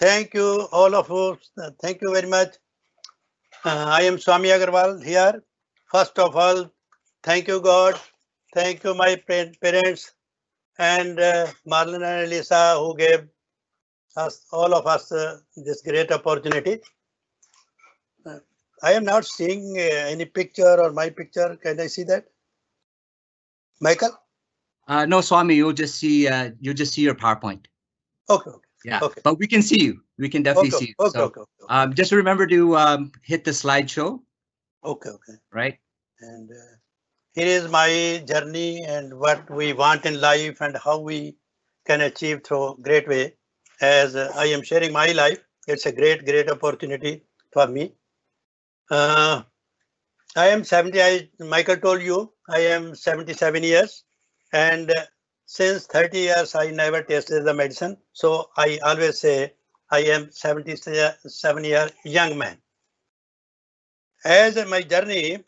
Thank you, all of you. Thank you very much. I am Swami Agarwal here. First of all, thank you, God. Thank you, my parents and Marlon and Elisa, who gave us, all of us, this great opportunity. I am not seeing any picture or my picture. Can I see that? Michael? No, Swami, you'll just see your PowerPoint. Okay. Yeah, Okay. but we can see you. We can definitely see you. Okay. Just remember to hit the slideshow. Okay. Right. And here is my journey and what we want in life and how we can achieve through Greatway. As I am sharing my life, it's a great opportunity for me. I am 70. Michael told you I am 77 years, and since 30 years I never tasted the medicine. So I always say I am 77-year young man. As my journey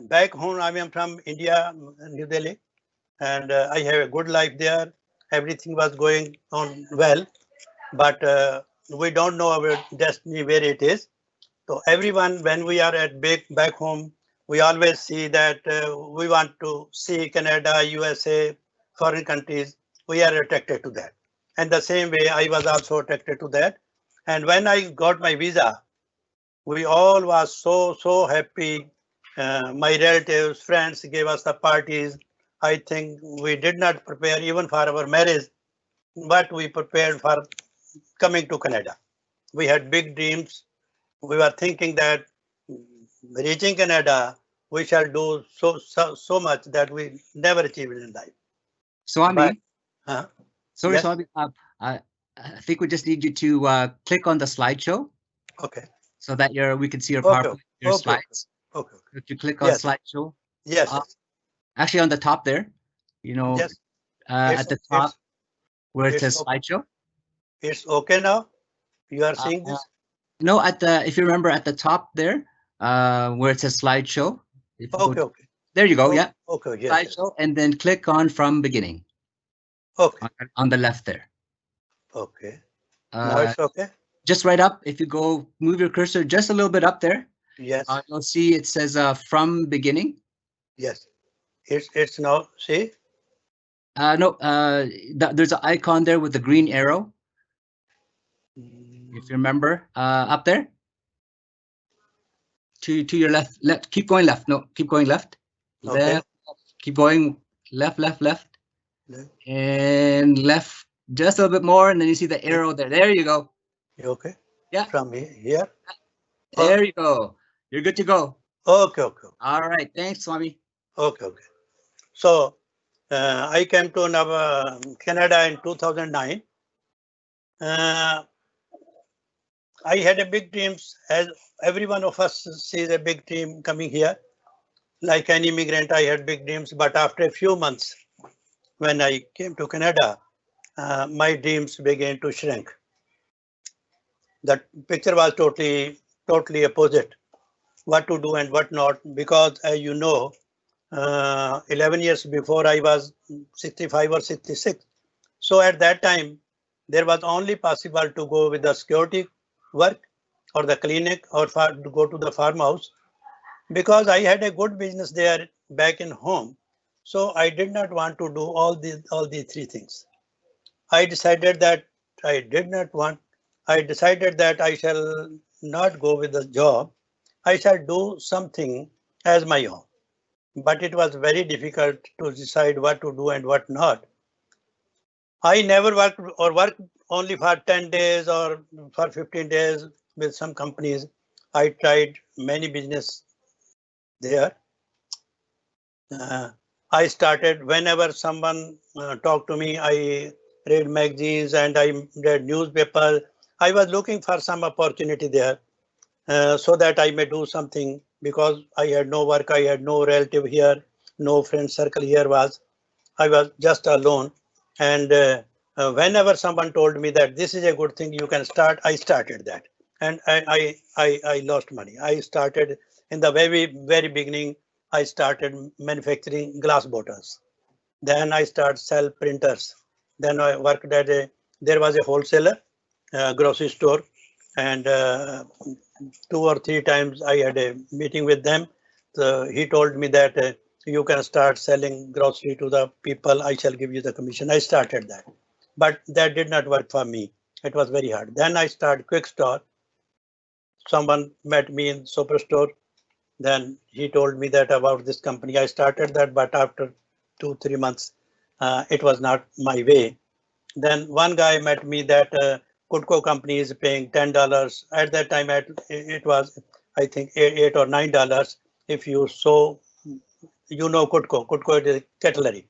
back home, I am from India, New Delhi, and I have a good life there. Everything was going on well, but we don't know our destiny where it is. So everyone, when we are at back home, we always see that we want to see Canada, USA, foreign countries. We are attracted to that. And the same way, I was also attracted to that. And when I got my visa, we all was so happy. My relatives, friends gave us the parties. I think we did not prepare even for our marriage, but we prepared for coming to Canada. We had big dreams. We were thinking that reaching Canada, we shall do so much that we never achieved in life. Swami, sorry, yes? Swami. I think we just need you to click on the slideshow. Okay. So that we can see your PowerPoint, your slides. Okay. If you click on slideshow. Yes. Actually, on the top there, yes. At the top where it says slideshow. It's okay now. You are seeing this? No, if you remember at the top there, where it says slideshow. Okay. There you go. Yeah. Okay. Yes. Slideshow, and then click on from beginning. Okay. On the left there. Okay. Now it's okay. Just right up. If you go move your cursor just a little bit up there. Yes. You'll see it says from beginning. Yes. It's now. See. No. There's an icon there with the green arrow. If you remember, up there. To your left. Keep going left. No, keep going left. Okay. Left. Keep going left. And left just a little bit more, and then you see the arrow there. There you go. Okay. Yeah. From here. There you go. You're good to go. Okay. All right. Thanks, Swami. Okay. So I came to Canada in 2009. I had a big dreams, as every one of us sees a big dream coming here. Like an immigrant, I had big dreams, but after a few months, when I came to Canada, my dreams began to shrink. That picture was totally opposite. What to do and what not, because as you know, 11 years before I was 65 or 66. So at that time, there was only possible to go with the security work or the clinic or to go to the farmhouse, because I had a good business there back in home. So I did not want to do all these three things. I decided that I decided that I shall not go with the job. I shall do something as my own. But it was very difficult to decide what to do and what not. I never worked only for 10 days or for 15 days with some companies. I tried many business there. I started, whenever someone talked to me, I read magazines and I read newspapers. I was looking for some opportunity there so that I may do something, because I had no work, I had no relative here, no friend circle here I was just alone. And whenever someone told me that this is a good thing, you can start, I started that. And I lost money. I started in the very beginning. I started manufacturing glass bottles. Then I started sell printers. Then I worked there was a wholesaler, grocery store, and 2 or 3 times I had a meeting with them. So he told me that you can start selling grocery to the people. I shall give you the commission. I started that, but that did not work for me. It was very hard. Then I started quick store. Someone met me in superstore. Then he told me that about this company. I started that, but after 2 3 months, it was not my way. Then one guy met me that Kutco company is paying $10. At that time, it was, I think, $8 or $9. If you sow, Kutco. Kutco is cutlery.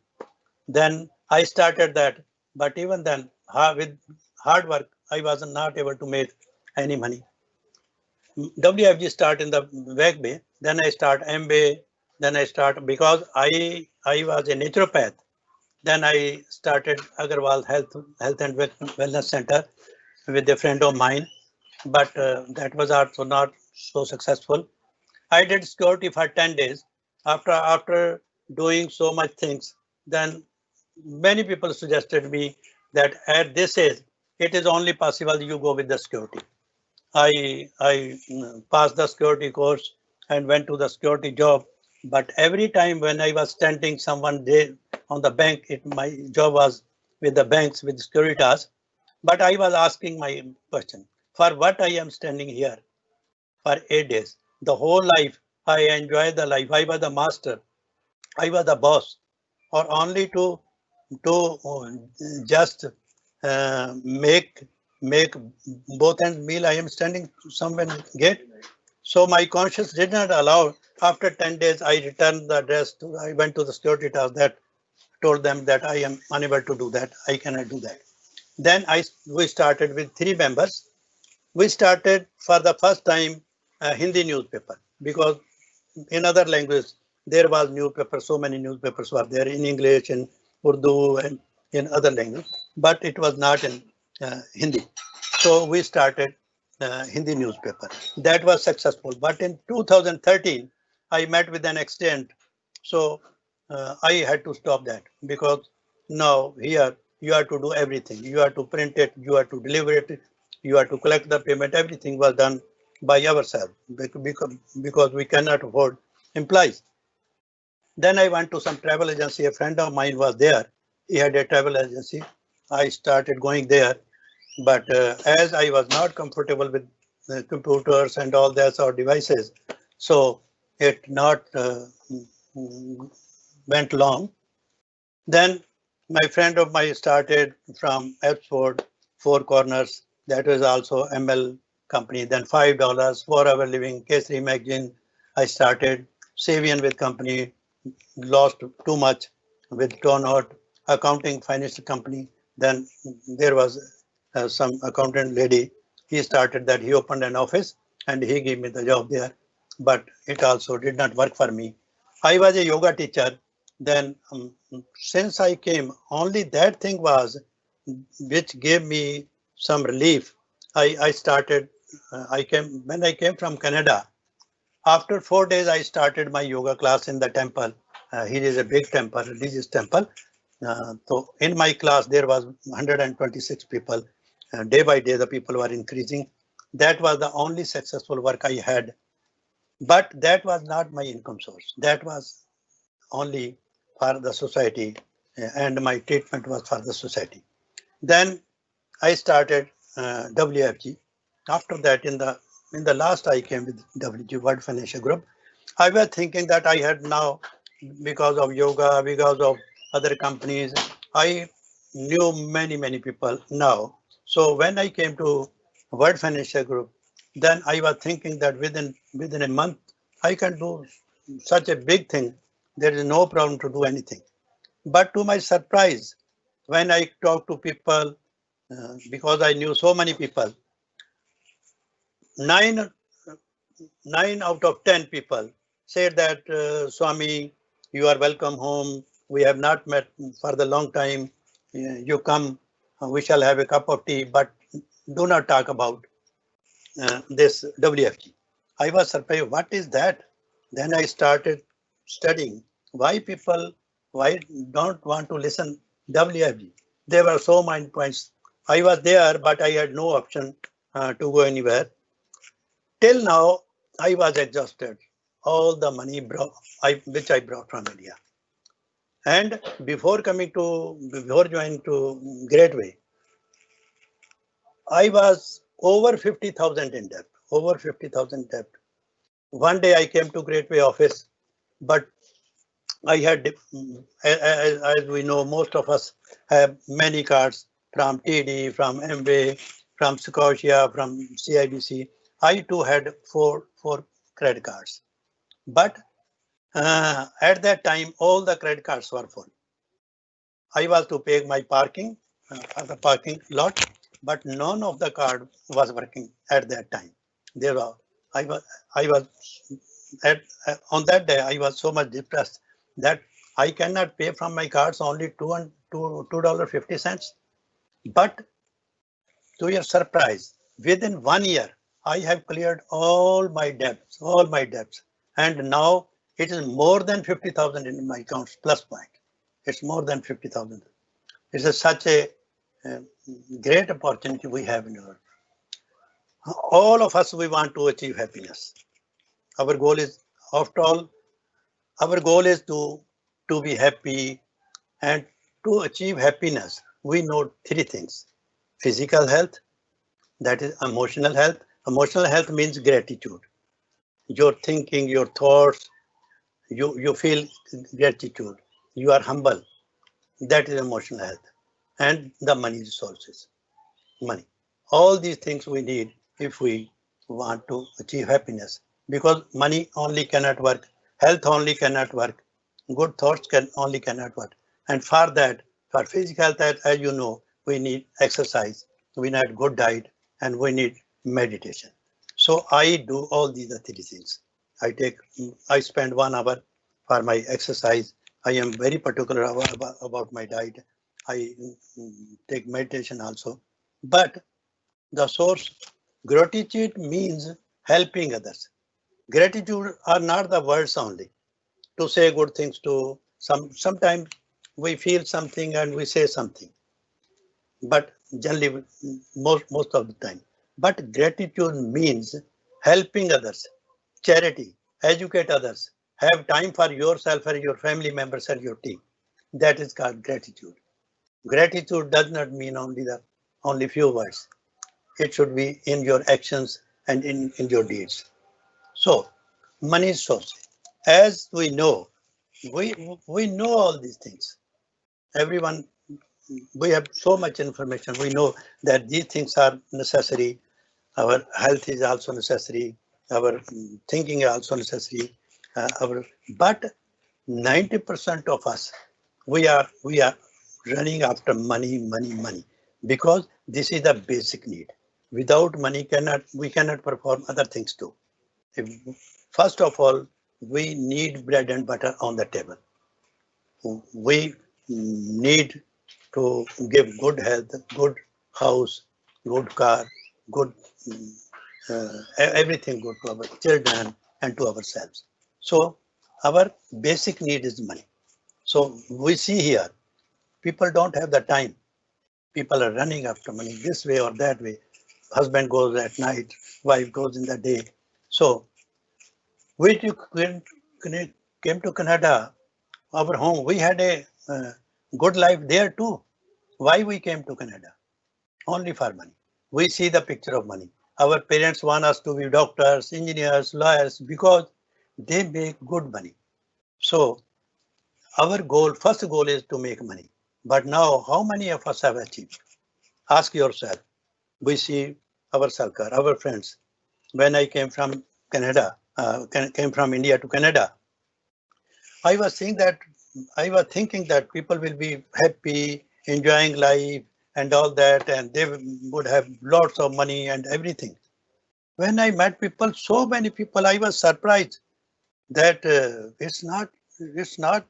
Then I started that, but even then, with hard work, I was not able to make any money. WFG start in the back bay, then I start MBA, then I start because I was a naturopath. Then I started Agarwal Health and Wellness Center with a friend of mine, but that was also not so successful. I did security for 10 days. After doing so much things, then many people suggested me that at this age, it is only possible you go with the security. I passed the security course and went to the security job. But every time when I was standing someone there on the bank, my job was with the banks with Securitas. But I was asking my question, for what I am standing here for 8 days? The whole life I enjoyed the life. I was the master. I was the boss, or only to just make both ends meal. I am standing somewhere gate. So my conscience did not allow. After 10 days, I returned the address. I went to the security task that told them that I am unable to do that. I cannot do that. Then we started with 3 members. We started for the first time a Hindi newspaper because in other languages there was newspaper. So many newspapers were there in English, in Urdu, and in other language, but it was not in Hindi. So we started Hindi newspaper. That was successful. But in 2013, I met with an accident. So I had to stop that because now here you have to do everything. You have to print it, you have to deliver it, you have to collect the payment. Everything was done by ourselves because we cannot afford employees. Then I went to some travel agency. A friend of mine was there. He had a travel agency. I started going there, but as I was not comfortable with computers and all that or devices, so it not went long. Then my friend of mine started from Epsford, Four Corners. That was also ML company. Then $5 for our living. Kesari magazine. I started Savian with company. Lost too much with turnout. Accounting financial company. Then there was some accountant lady. He started that. He opened an office and he gave me the job there. But it also did not work for me. I was a yoga teacher. Then since I came, only that thing was which gave me some relief. I started, when I came from Canada, after 4 days, I started my yoga class in the temple. Here is a big temple, religious temple. So in my class, there was 126 people. Day by day, the people were increasing. That was the only successful work I had. But that was not my income source. That was only for the society, and my treatment was for the society. Then I started WFG. After that, in the last, I came with WG World Financial Group. I was thinking that I had now, because of yoga, because of other companies, I knew many people now. So when I came to World Financial Group, then I was thinking that within a month I can do such a big thing. There is no problem to do anything. But to my surprise, when I talked to people, because I knew so many people, nine 9 out of 10 people said that Swami, you are welcome home. We have not met for the long time. You come, we shall have a cup of tea, but do not talk about this WFG. I was surprised. What is that? Then I started studying why don't want to listen WFG. There were so many points. I was there, but I had no option to go anywhere. Till now, I was exhausted. All the money which I brought from India. And before joining to Greatway, I was over 50,000 in debt. Over 50,000 debt. One day I came to Greatway office, but I had, as we know, most of us have many cards from TD, from MWay, from Scotia, from CIBC. I too had four credit cards. But at that time, all the credit cards were full. I was to pay my parking at the parking lot, but none of the card was working at that time. There were, I was on that day, I was so much depressed that I cannot pay from my cards only $2.50. But to your surprise, within 1 year, I have cleared all my debts, and now it is more than 50,000 in my accounts plus point. It's more than 50,000. It's such a great opportunity we have in our. All of us, we want to achieve happiness. Our goal is, after all, our goal is to be happy, and to achieve happiness, we know three things: physical health, that is emotional health. Emotional health means gratitude. Your thinking, your thoughts, you feel gratitude. You are humble. That is emotional health. And the money resources, money. All these things we need if we want to achieve happiness, because money only cannot work, health only cannot work, good thoughts cannot work. And for that, for physical health, as you know, we need exercise, we need good diet, and we need meditation. So I do all these three things. I spend 1 hour for my exercise. I am very particular about my diet. I take meditation also. But the source, gratitude means helping others. Gratitude are not the words only to say good things to sometimes we feel something and we say something, but generally most of the time. But gratitude means helping others, charity, educate others, have time for yourself and your family members and your team. That is called gratitude. Gratitude does not mean only few words. It should be in your actions and in your deeds. So, money source. As we know, we know all these things. Everyone, we have so much information. We know that these things are necessary. Our health is also necessary. Our thinking is also necessary. But 90% of us, we are running after money, because this is the basic need. Without money, we cannot perform other things too. First of all, we need bread and butter on the table. We need to give good health, good house, good car, good everything good to our children and to ourselves. So our basic need is money. So we see here, people don't have the time. People are running after money this way or that way. Husband goes at night, wife goes in the day. So we came to Canada, our home. We had a good life there too. Why we came to Canada? Only for money. We see the picture of money. Our parents want us to be doctors, engineers, lawyers, because they make good money. So our goal, first goal is to make money. But now, how many of us have achieved? Ask yourself. We see our circle, our friends. When I came from Canada, came from India to Canada, I was thinking that people will be happy, enjoying life and all that, and they would have lots of money and everything. When I met people, so many people, I was surprised that it's not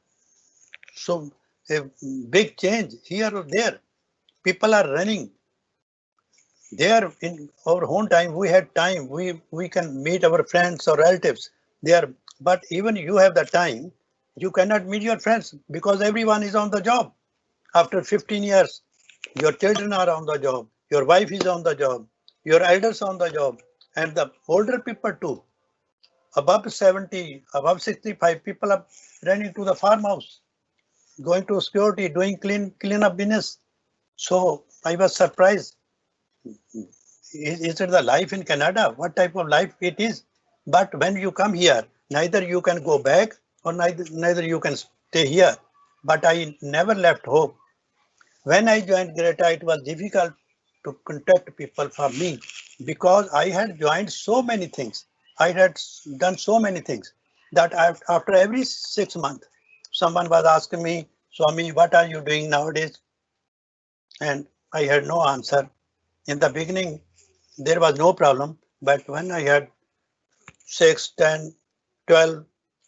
so a big change here or there. People are running. There in our own time, we had time. We can meet our friends or relatives there. But even you have the time, you cannot meet your friends because everyone is on the job. After 15 years, Your children are on the job. Your wife is on the job. Your elders on the job. And the older people too. Above 70, above 65, people are running to the farmhouse, going to security, doing clean up business. So I was surprised. Is it the life in Canada? What type of life it is? But when you come here, neither you can go back or neither you can stay here. But I never left hope. When I joined Greta, it was difficult to contact people for me because I had joined so many things. I had done so many things that after every 6 months, someone was asking me, Swami, what are you doing nowadays? And I had no answer. In the beginning, there was no problem. But when I had 6, 10, 12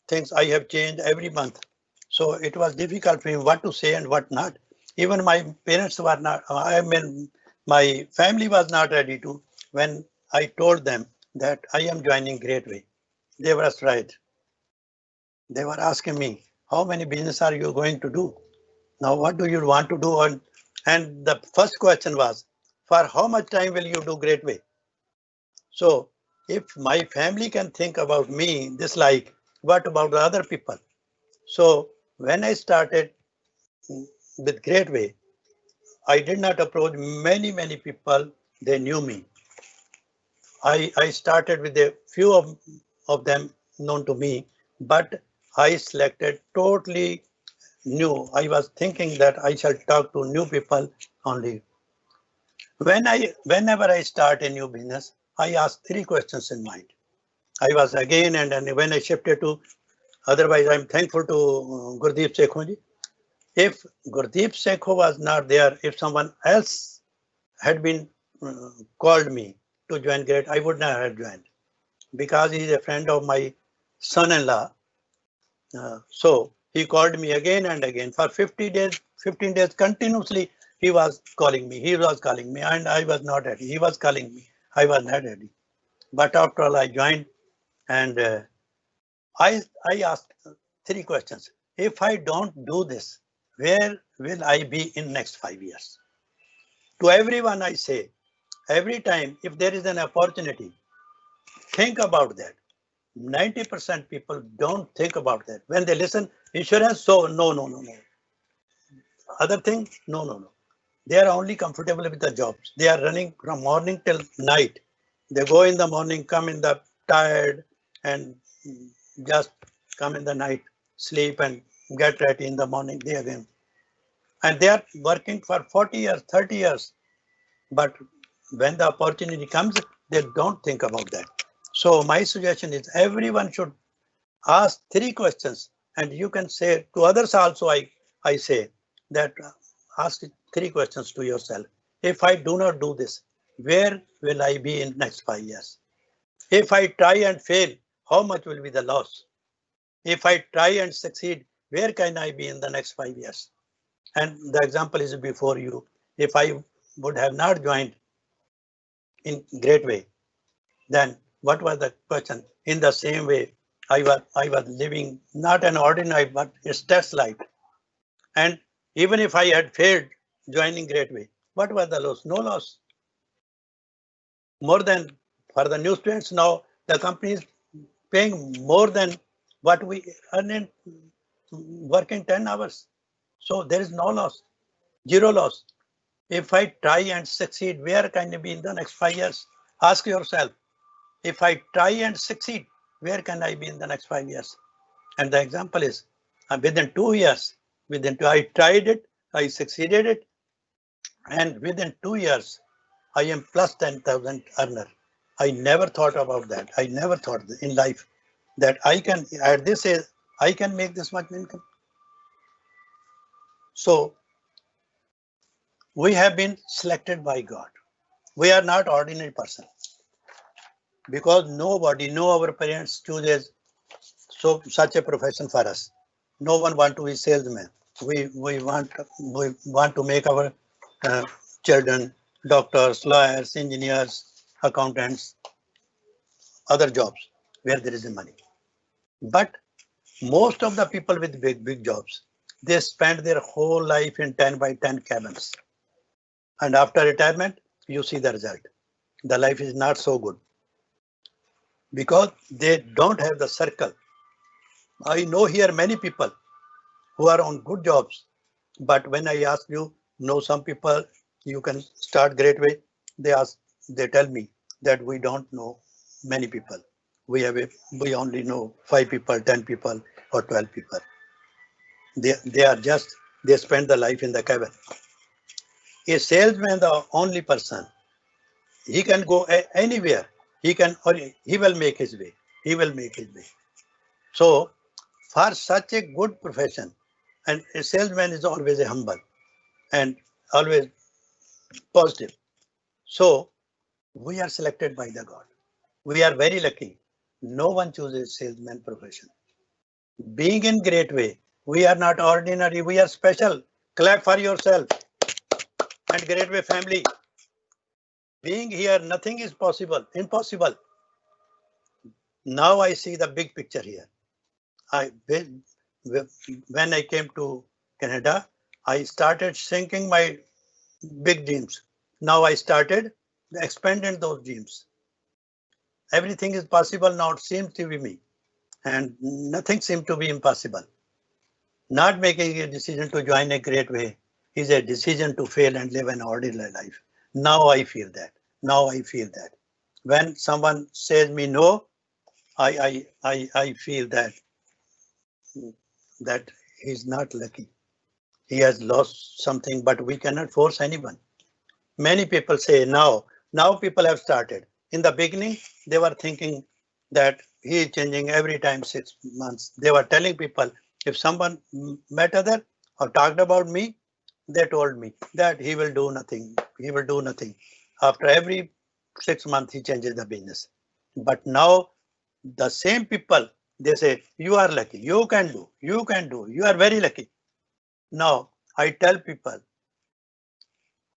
things, I have changed every month. So it was difficult for me what to say and what not. Even my parents were not, I mean, my family was not ready to when I told them that I am joining Greatway. They were right. They were asking me, how many business are you going to do? Now, what do you want to do? And the first question was, for how much time will you do Greatway? So if my family can think about me this like, what about the other people? So when I started with Greatway, I did not approach many people. They knew me. I started with a few of them known to me, but I selected totally new. I was thinking that I shall talk to new people only. Whenever I start a new business, I ask 3 questions in mind. I was again and when I shifted to, otherwise I'm thankful to Gurdeep Sekhoji. If Gurdeep Sekho was not there, if someone else had been called me to join Great, I would not have joined because he is a friend of my son-in-law. So he called me again and again for 50 days, 15 days continuously. He was calling me, and I was not ready. He was calling me, I was not ready. But after all, I joined and I asked 3 questions. If I don't do this, where will I be in next 5 years? To everyone I say, every time if there is an opportunity, think about that. 90% people don't think about that. When they listen, insurance, so no. Other thing, no. They are only comfortable with the jobs. They are running from morning till night. They go in the morning, come in the tired and just come in the night, sleep and get ready in the morning, they again. And they are working for 40 years, 30 years. But when the opportunity comes, they don't think about that. So my suggestion is everyone should ask 3 questions, and you can say to others also, I say that ask 3 questions to yourself. If I do not do this, where will I be in next 5 years? If I try and fail, how much will be the loss? If I try and succeed, where can I be in the next 5 years? And the example is before you. If I would have not joined in Greatway, then what was the question? In the same way, I was living not an ordinary but a stress life. And even if I had failed joining Greatway, what was the loss? No loss. More than for the new students now, the company is paying more than what we earn in working 10 hours. So there is no loss, zero loss. If I try and succeed, where can I be in the next 5 years? Ask yourself. If I try and succeed, where can I be in the next 5 years? And the example is within 2 years, I tried it, I succeeded it, and within 2 years, I am plus 10,000 earner. I never thought about that. I never thought in life that I can, at this age, I can make this much income. So we have been selected by God. We are not ordinary person because nobody, no our parents chooses such a profession for us. No one want to be salesman. We want to make our uh, children doctors, lawyers, engineers, accountants, other jobs where there is money. But most of the people with big jobs, they spend their whole life in 10 by 10 cabins. And after retirement, you see the result. The life is not so good because they don't have the circle. I know here many people who are on good jobs, but when I ask you, know some people you can start Greatway, they tell me that we don't know many people. We only know 5 people, 10 people, or 12 people. They spend the life in the cabin. A salesman, the only person, he can go anywhere. He will make his way. He will make his way. So for such a good profession, and a salesman is always a humble and always positive. So we are selected by the God. We are very lucky. No one chooses salesman profession. Being in Greatway, we are not ordinary, we are special. Clap for yourself and Greatway family. Being here, nothing is impossible. Now I see the big picture here. When I came to Canada, I started sinking my big dreams. Now I started expanding those dreams. Everything is possible now, it seems to be me. And nothing seems to be impossible. Not making a decision to join a Greatway is a decision to fail and live an ordinary life. Now I feel that. Now I feel that. When someone says me no, I feel that he's not lucky. He has lost something, but we cannot force anyone. Many people say now people have started. In the beginning, they were thinking that he is changing every time 6 months. They were telling people, if someone met other or talked about me, they told me that he will do nothing. He will do nothing. After every 6 months, he changes the business. But now the same people, they say, you are lucky, you can do, you are very lucky. Now I tell people,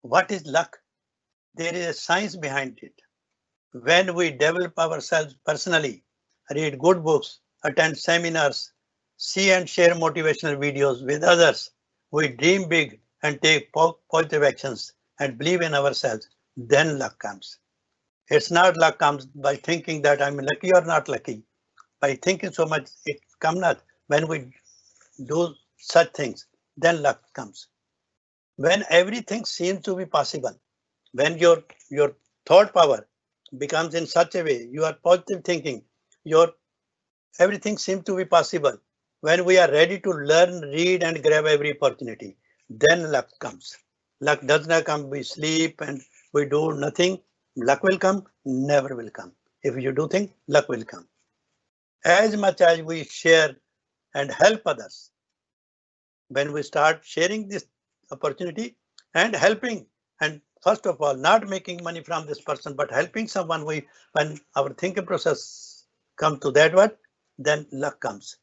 what is luck? There is a science behind it. When we develop ourselves personally, read good books, attend seminars, see and share motivational videos with others, we dream big and take positive actions and believe in ourselves, then luck comes. It's not luck comes by thinking that I'm lucky or not lucky. By thinking so much, it comes not. When we do such things, then luck comes. When everything seems to be possible, when your thought power becomes in such a way, you are positive thinking, your everything seems to be possible. When we are ready to learn, read and grab every opportunity, then luck comes. Luck does not come, we sleep and we do nothing. Luck will come, never will come. If you do things, luck will come. As much as we share and help others, when we start sharing this opportunity and helping, and first of all, not making money from this person, but helping someone, when our thinking process comes to that one, then luck comes.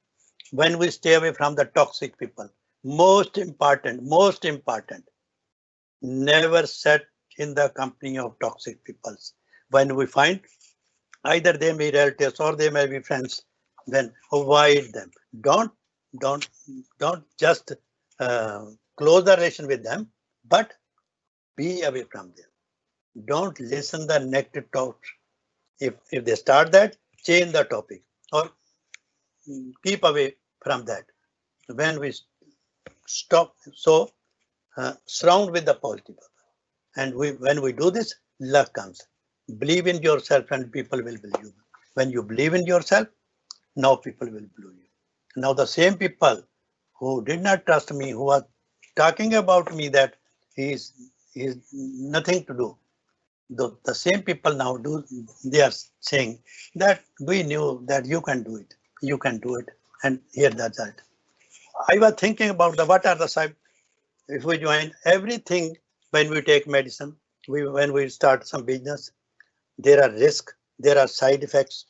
When we stay away from the toxic people, most important, never sit in the company of toxic people. When we find either they may be relatives or they may be friends, then avoid them. Don't just close the relation with them, but be away from them. Don't listen the negative talks. If they start that, change the topic or keep away from that. When we stop, so surround with the positive. And when we do this, luck comes. Believe in yourself and people will believe you. When you believe in yourself, now people will believe you. Now the same people who did not trust me, who are talking about me that he's nothing to do. The same people now they are saying that we knew that you can do it. You can do it. And here that's it. I was thinking about what are the side, if we join everything, when we take medicine, when we start some business, there are risks, there are side effects,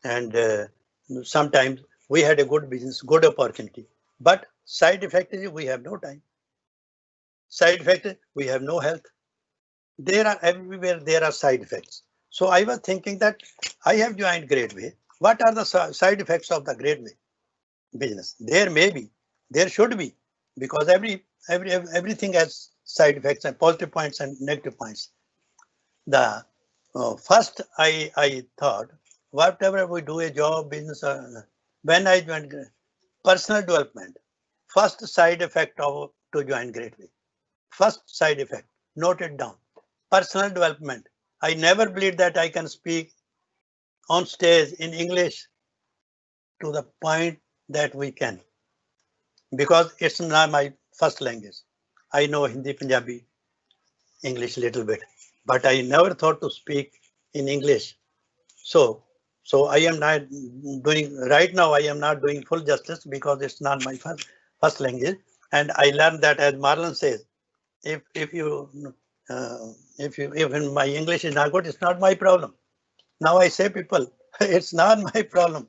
and sometimes we had a good business, good opportunity, but side effect is we have no time. Side effect is we have no health. There are everywhere, there are side effects. So I was thinking that I have joined Greatway. What are the side effects of the Greatway business? There may be, there should be, because everything has side effects and positive points and negative points. The first, I thought, whatever we do, a job, business, when I joined personal development, first side effect of to join Greatway. First side effect, note it down. Personal development. I never believed that I can speak on stage in English to the point that we can, because it's not my first language. I know Hindi, Punjabi, English little bit, but I never thought to speak in English. So I am not doing right now. I am not doing full justice because it's not my first language, and I learned that, as Marlon says, if my English is not good, it's not my problem. Now I say people, it's not my problem.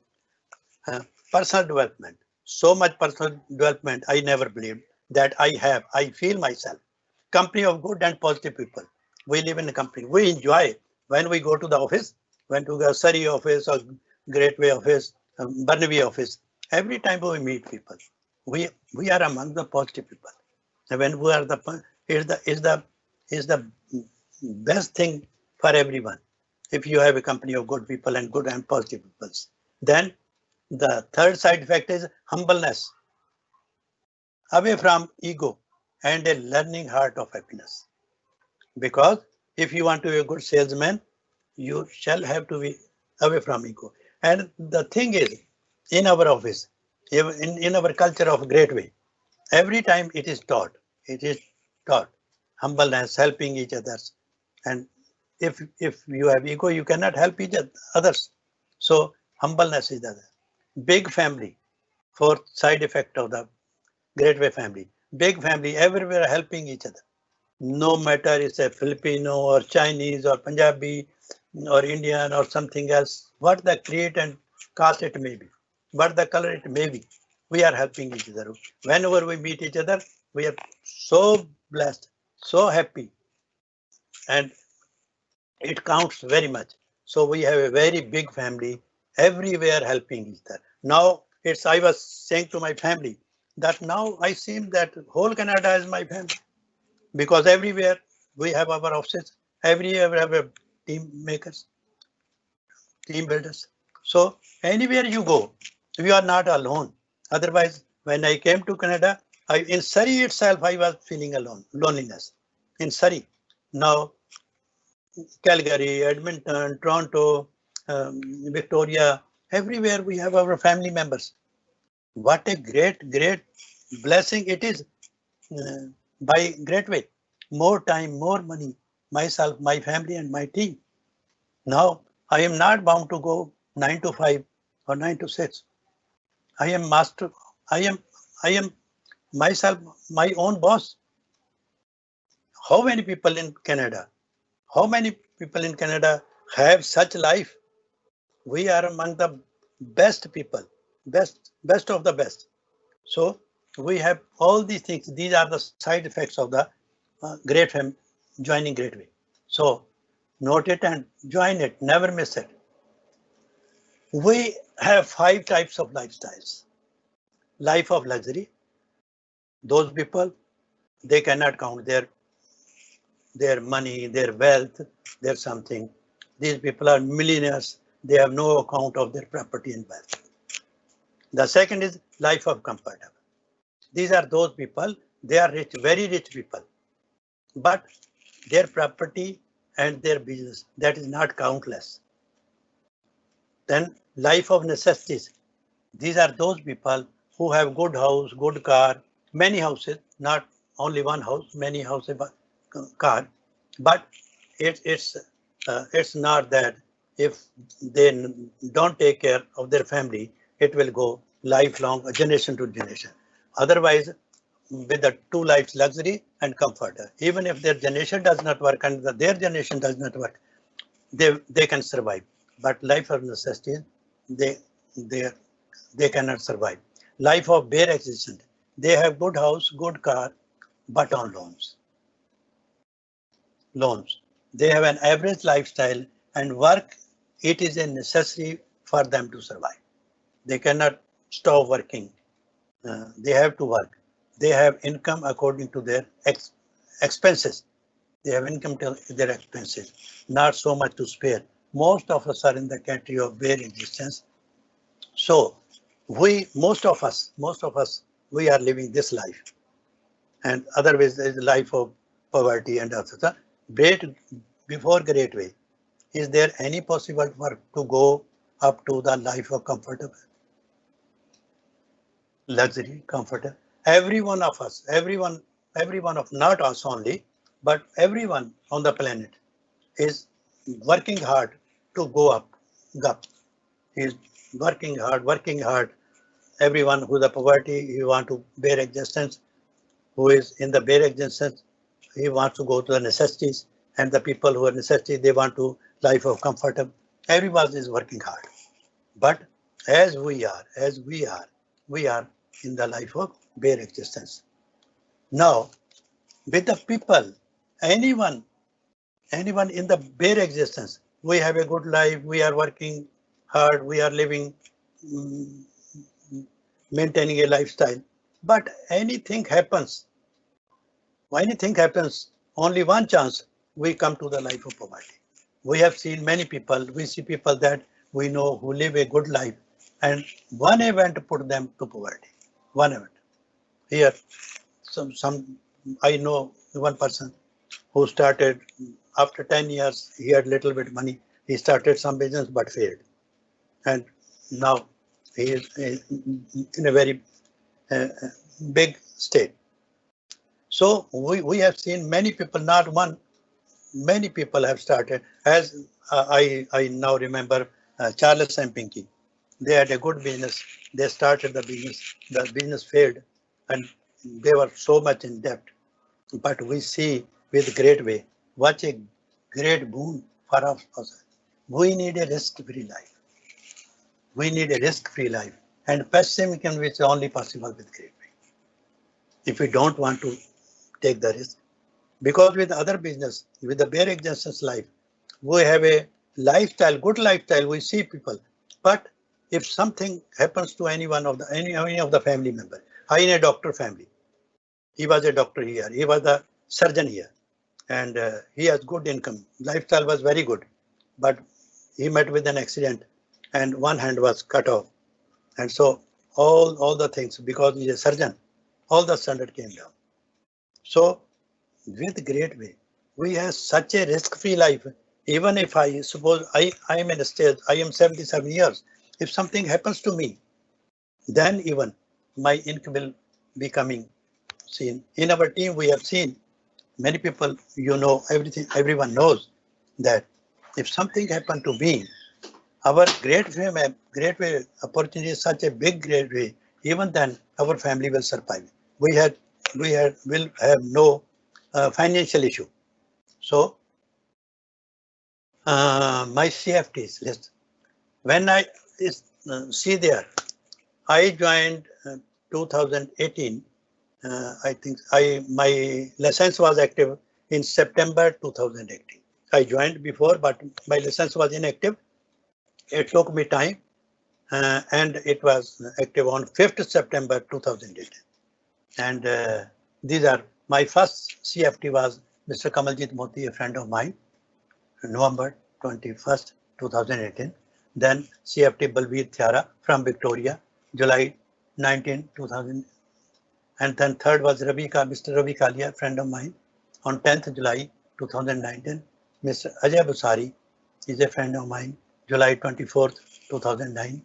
Personal development, so much personal development I never believed that I have. I feel myself. Company of good and positive people. We live in a company. We enjoy when we go to the office, when to the Surrey office or Greatway office, Burnaby office. Every time we meet people, we are among the positive people. And when we are is the best thing for everyone. If you have a company of good people and good and positive people, then the third side effect is humbleness, away from ego, and a learning heart of happiness. Because if you want to be a good salesman, you shall have to be away from ego. And the thing is, in our office, in our culture of Greatway, every time it is taught, humbleness, helping each others. And if you have ego, you cannot help each others. So humbleness is the other. Big family, fourth side effect of the Greatway family. Big family, everywhere helping each other. No matter it's a Filipino or Chinese or Punjabi or Indian or something else, what the creed and caste it may be, what the color it may be, we are helping each other. Whenever we meet each other, we are so blessed, so happy, and it counts very much. So we have a very big family, everywhere helping each other. Now I was saying to my family that now I seem that whole Canada is my family, because everywhere we have our offices, everywhere we have a team makers, team builders. So anywhere you go, you are not alone. Otherwise, when I came to Canada, in Surrey itself, I was feeling alone, loneliness. In Surrey, now Calgary, Edmonton, Toronto, Victoria, everywhere we have our family members. What a great blessing it is by Greatway. More time, more money, myself, my family, and my team. Now I am not bound to go 9 to 5 or 9 to 6. I am master. I am myself, my own boss. How many people in Canada? How many people in Canada have such life? We are among the best people, best of the best. So we have all these things. These are the side effects of the joining Greatway. So note it and join it. Never miss it. We have 5 types of lifestyles. Life of luxury. Those people, they cannot count their money, their wealth, their something. These people are millionaires. They have no account of their property and wealth. The second is life of comfort. These are those people, they are rich, very rich people, but their property and their business, that is not countless. Then life of necessities. These are those people who have good house, good car, many houses, not only one house, many houses, car, but it's not that if they don't take care of their family, it will go lifelong, generation to generation. Otherwise, with the 2 lives, luxury and comfort, even if their generation does not work and their generation does not work, they can survive. But life of necessity, they cannot survive. Life of bare existence. They have good house, good car, but on loans. They have an average lifestyle and work. It is a necessity for them to survive. They cannot stop working. They have to work. They have income according to their expenses. They have income to their expenses, not so much to spare. Most of us are in the country of bare existence. So most of us, we are living this life. And otherwise there is a life of poverty and etc. Before Greatway, is there any possible work to go up to the life of comfortable, luxury, comfortable? Every one of us, everyone of not us only, but everyone on the planet is working hard to go up. He is working hard. Everyone who is the poverty, he want to bear existence, who is in the bare existence, he wants to go to the necessities, and the people who are necessities, they want to life of comfort. Everyone is working hard. But as we are, we are in the life of bare existence. Now, with the people, anyone in the bare existence, we have a good life, we are working hard, we are living, maintaining a lifestyle. But anything happens, only one chance, we come to the life of poverty. We have seen many people, we see people that we know who live a good life, and one event put them to poverty. One event. Here, some I know one person who started after 10 years, he had little bit money. He started some business but failed. And now he is in a very big state. So we have seen many people, not one, many people have started. As I now remember Charles and Pinky. They had a good business. They started the business failed, and they were so much in debt. But we see with Greatway, what a great boon for us. We need a risk-free life. We need a risk-free life, and passive income is only possible with Greatway. If we don't want to take the risk, because with other business, with the bare existence life, we have a lifestyle, good lifestyle. We see people, but if something happens to any of the family member, I in a doctor family, he was a doctor here, he was a surgeon here, and he has good income. Lifestyle was very good, but he met with an accident, and one hand was cut off, and so all the things, because he's a surgeon, all the standard came down. So with Greatway, we have such a risk-free life. Even if I suppose I am in a stage, I am 77 years. If something happens to me, then even my income will be coming seen. In our team, we have seen many people, everything, everyone knows that if something happened to me, our Greatway opportunity is such a big Greatway, even then our family will survive. We will have no financial issue. So my CFTs list. When I see there, I joined 2018. I think my license was active in September 2018. I joined before, but my license was inactive. It took me time, and it was active on 5th September 2018. And these are my first CFT was Mr. Kamaljit Moti, a friend of mine, November 21st, 2018. Then CFT Balveer Thyara from Victoria, July 19, 2000. And then third was Mr. Ravi Kalia, friend of mine, on 10th July 2019. Mr. Ajay Busari is a friend of mine, July 24th, 2009.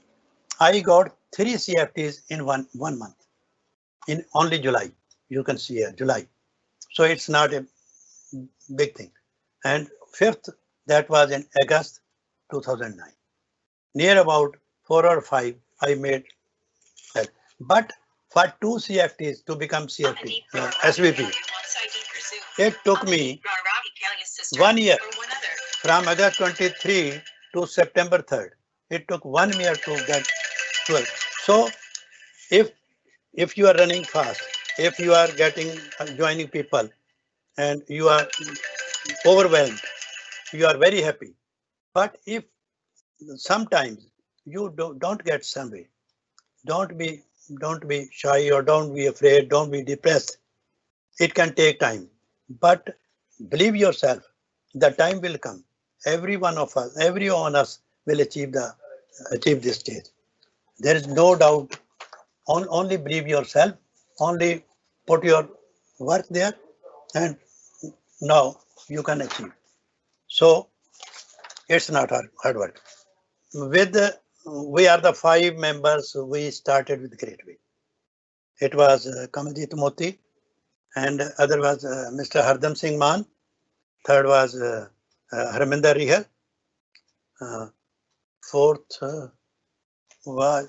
I got 3 CFTs in one month, in only July. You can see here, July. So it's not a big thing. And 5th, that was in August 2009. Near about 4 or 5, I made that. But for 2 CFTs to become CFT, SVP, it took me 1 year, from August 23 to September 3rd. It took 1 year to get 12. So if you are running fast, if you are joining people, and you are overwhelmed, you are very happy. But if sometimes you don't get somewhere, don't be shy, or don't be afraid, don't be depressed. It can take time. But believe yourself, the time will come. Every one of us, every one of us will achieve this stage. There is no doubt. Only believe yourself. Only put your work there, and now you can achieve. So it's not hard work. We are the 5 members. We started with Greatway. It was Kamaljeet Moti, and other was Mr. Hardam Singh Man. Third was Harminder Rihal. Fourth was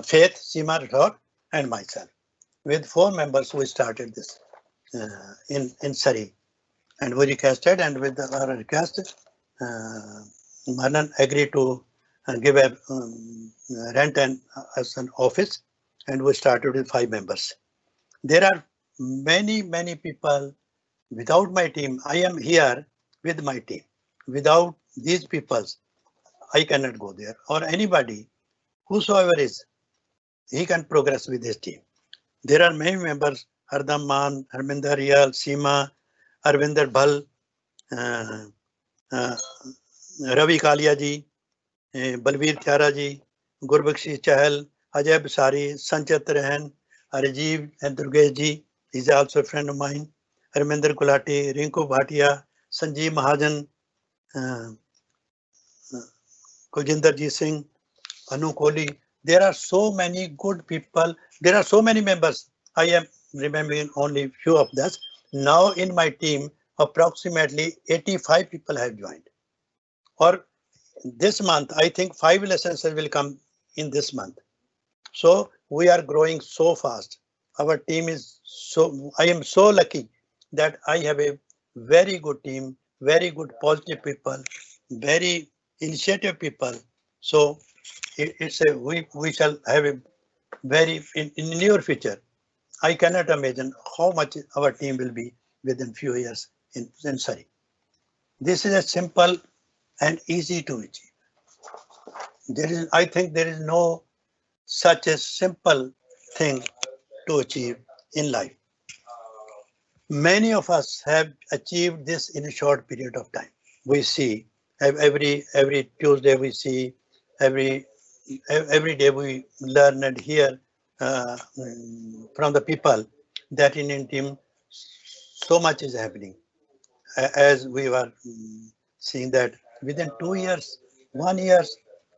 Faith Seema Rathod and myself. With 4 members, we started this in Surrey, and we requested, and with our request, Manan agreed to give a rent and as an office, and we started with 5 members. There are many people. Without my team, I am here with my team. Without these people, I cannot go there, or anybody, whosoever is, he can progress with his team. There are many members: Hardam Man, Harminder Riyal, Seema, Arvinder Bhal, Ravi Kalia ji, Balveer Thyara ji, Gurbakshi Chahal, Ajay Basari, Sanchit Rehan, Rajiv and Durgesh ji, he's also a friend of mine, Harminder Gulati, Rinku Bhatia, Sanjeev Mahajan, Kuljinder Singh, Anu Kohli. There are so many good people. There are so many members. I am remembering only few of this. Now in my team, approximately 85 people have joined. Or this month, I think 5 licenses will come in this month. So we are growing so fast. Our team is so, I am so lucky that I have a very good team, very good positive people, very initiative people. So it's a, we shall have a very, in near future, I cannot imagine how much our team will be within few years in Surrey. This is a simple and easy to achieve. I think there is no such a simple thing to achieve in life. Many of us have achieved this in a short period of time. We see every Tuesday, we see every day we learn and hear from the people that in Indian so much is happening. As we were seeing that within 2 years, 1 year,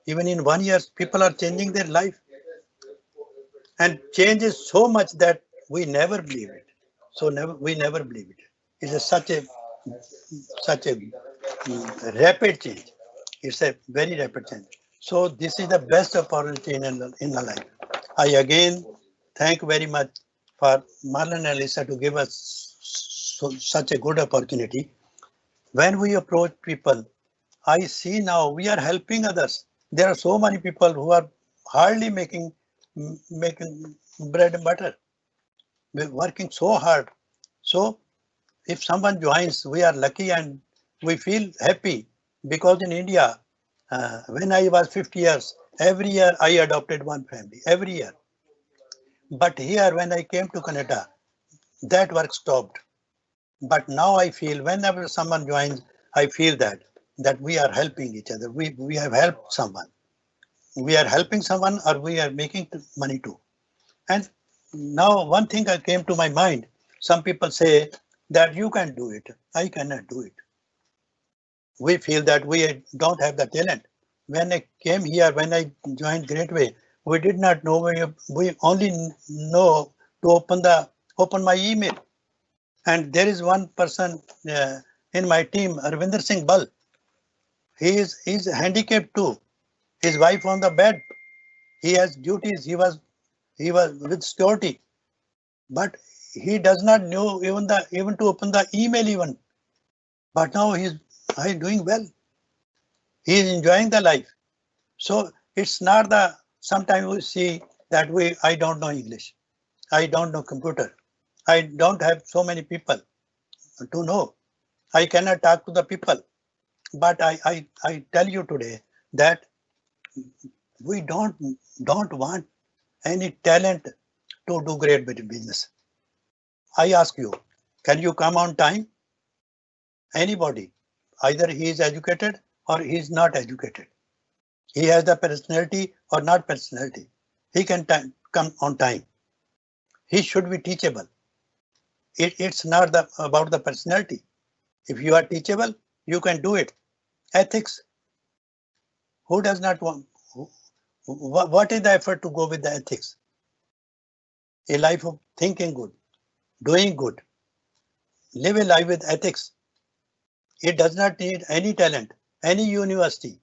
even in 1 year, people are changing their life. And change is so much that we never believe it. So we never believe it. It is such a rapid change. It's a very rapid change. So this is the best opportunity in the life. I again thank very much for Marlon and Lisa to give us such a good opportunity. When we approach people, I see now we are helping others. There are so many people who are hardly making bread and butter. We're working so hard. So if someone joins, we are lucky and we feel happy, because in India, when I was 50 years, every year I adopted one family, every year. But here when I came to Canada, that work stopped. But now I feel whenever someone joins, I feel that we are helping each other. We have helped someone. We are helping someone, or we are making money too. And now one thing that came to my mind, some people say that you can do it. I cannot do it. We feel that we don't have the talent. When I came here, when I joined Greatway, we did not know, we only know to open my email. And there is one person in my team, Arvinder Singh Bal. He's handicapped too. His wife on the bed. He has duties. He was with security, but he does not know even to open the email even. But now he's doing well. He is enjoying the life. So it's not sometimes we see that I don't know English. I don't know computer. I don't have so many people to know. I cannot talk to the people. But I tell you today that we don't want any talent to do great business. I ask you, Can you come on time? Anybody, either he is educated or he is not educated. He has the personality or not personality. He can come on time. He should be teachable. It's not about the personality. If you are teachable, you can do it. Ethics. Who does not want? What is the effort to go with the ethics? A life of thinking good, doing good, live a life with ethics. It does not need any talent, any university.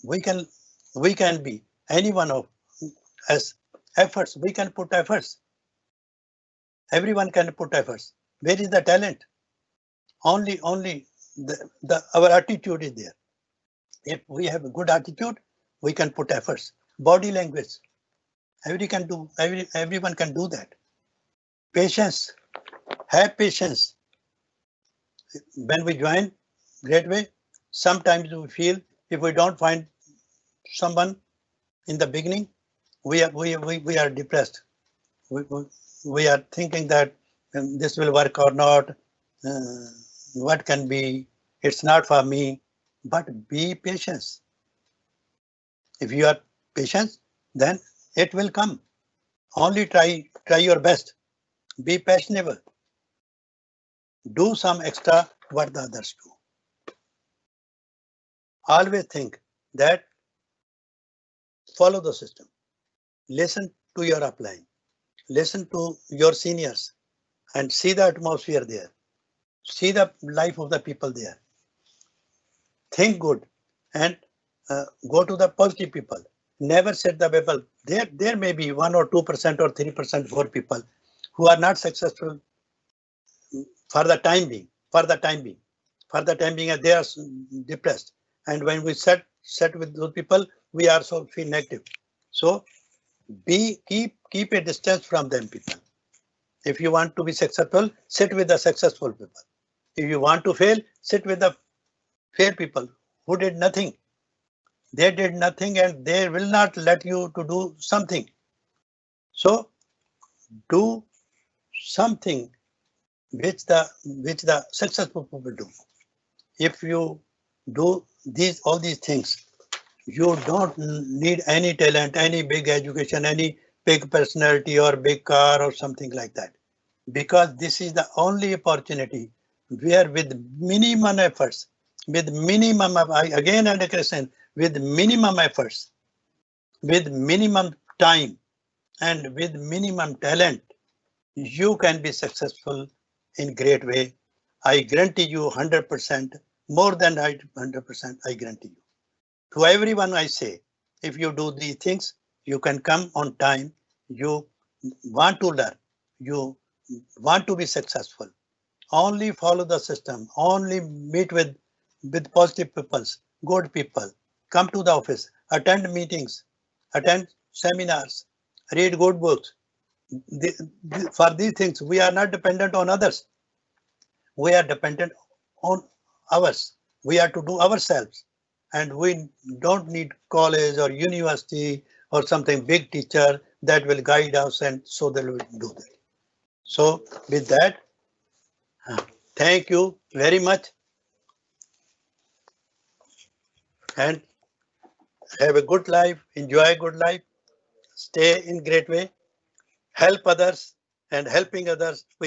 We can be any one of as efforts. We can put efforts. Everyone can put efforts. Where is the talent? Only our attitude is there. If we have a good attitude, we can put efforts. Body language. Everyone can do that. Patience. Have patience. When we join Greatway, sometimes we feel if we don't find someone in the beginning, we are depressed. We are thinking that this will work or not. What can be? It's not for me. But be patient. If you are patient, then it will come. Only try your best. Be passionate. Do some extra what the others do. Always think that follow the system. Listen to your upline. Listen to your seniors and see the atmosphere there. See the life of the people there. Think good and go to the positive people. Never set the people. There may be 1 or 2% or 3% for people who are not successful for the time being. And they are depressed. And when we set with those people, we also feel negative. So keep a distance from them people. If you want to be successful, sit with the successful people. If you want to fail, sit with the fair people who did nothing. They did nothing and they will not let you to do something. So do something which the successful people do. If you do all these things, you don't need any talent, any big education, any big personality or big car or something like that. Because this is the only opportunity where with minimum efforts, with minimum, again and again, with minimum efforts, with minimum time and with minimum talent, you can be successful in Greatway. I guarantee you 100%, more than 100%, I guarantee you. To everyone I say, if you do these things, you can come on time, you want to learn, you want to be successful. Only follow the system, only meet with positive people, good people, come to the office, attend meetings, attend seminars, read good books. For these things, we are not dependent on others. We are dependent on ours. We are to do ourselves. And we don't need college or university or something big teacher that will guide us and so that we will do that. So with that, thank you very much and have a good life, enjoy a good life, stay in Greatway, help others and helping others. We are